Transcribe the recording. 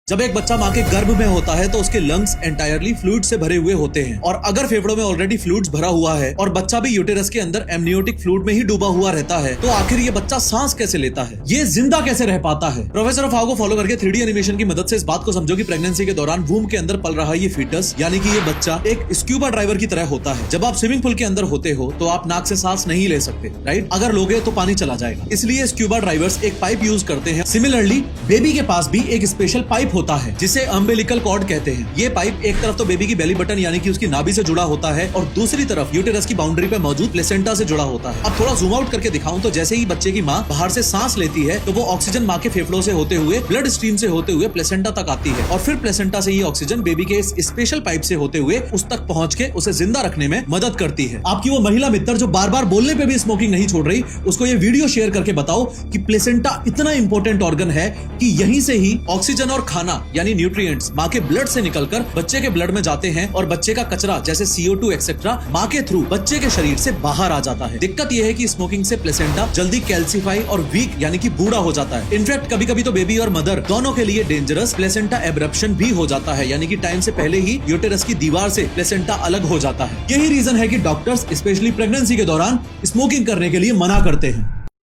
जब एक बच्चा माँ के गर्भ में होता है तो उसके लंग्स एंटायरली फ्लूइड से भरे हुए होते हैं और अगर फेफड़ों में ऑलरेडी फ्लूइड्स भरा हुआ है और बच्चा भी यूटेरस के अंदर एमनियोटिक फ्लूइड में ही डूबा हुआ रहता है तो आखिर ये बच्चा सांस कैसे लेता है, ये जिंदा कैसे रह पाता है। प्रोफेसर ऑफ हाउ को फॉलो करके 3D एनिमेशन की मदद से इस बात को समझो कि प्रेगनेंसी के दौरान वूम के अंदर पल रहा ये फीटस यानी कि ये बच्चा एक स्क्यूबा ड्राइवर की तरह होता है। जब आप स्विमिंग पूल के अंदर होते हो तो आप नाक से सांस नहीं ले सकते, राइट? अगर लोगे तो पानी चला जाएगा, इसलिए स्क्यूबा ड्राइवर्स एक पाइप यूज करते हैं। सिमिलरली बेबी के पास भी एक स्पेशल पाइप होता है जिसे अम्बिलिकल कॉर्ड कहते हैं। ये पाइप एक तरफ तो बेबी की बेली बटन यानी कि उसकी नाभि से जुड़ा होता है और दूसरी तरफ यूटेरस की बाउंड्री पे मौजूद प्लेसेंटा से जुड़ा होता है। अब थोड़ा जूम आउट करके दिखाऊं तो जैसे ही बच्चे की माँ बाहर से सांस लेती है तो वो ऑक्सीजन माँ के फेफड़ों से होते हुए ब्लड स्ट्रीम से होते हुए प्लेसेंटा तक आती है और फिर प्लेसेंटा से ये ऑक्सीजन बेबी के इस स्पेशल पाइप से होते हुए उस तक पहुंच के उसे जिंदा रखने में मदद करती है। आपकी वो महिला मित्र जो बार बार बोलने पे भी स्मोकिंग नहीं छोड़ रही, उसको ये वीडियो शेयर करके बताओ कि प्लेसेंटा इतना इंपॉर्टेंट ऑर्गन है कि यहीं से ही ऑक्सीजन और खाना यानी न्यूट्रिएंट्स माँ के ब्लड से निकलकर बच्चे के ब्लड में जाते हैं और बच्चे का कचरा जैसे CO2 एक्सेट्रा माँ के थ्रू बच्चे के शरीर से बाहर आ जाता है। दिक्कत यह है कि स्मोकिंग से प्लेसेंटा जल्दी कैल्सीफाई और वीक यानी कि बूढ़ा हो जाता है। इनफैक्ट कभी कभी तो बेबी और मदर दोनों के लिए डेंजरस प्लेसेंटा एब्रप्शन भी हो जाता है यानी कि टाइम से पहले ही यूटेरस की दीवार से प्लेसेंटा अलग हो जाता है। यही रीजन है कि डॉक्टर्स स्पेशली प्रेगनेंसी के दौरान स्मोकिंग करने के लिए मना करते हैं।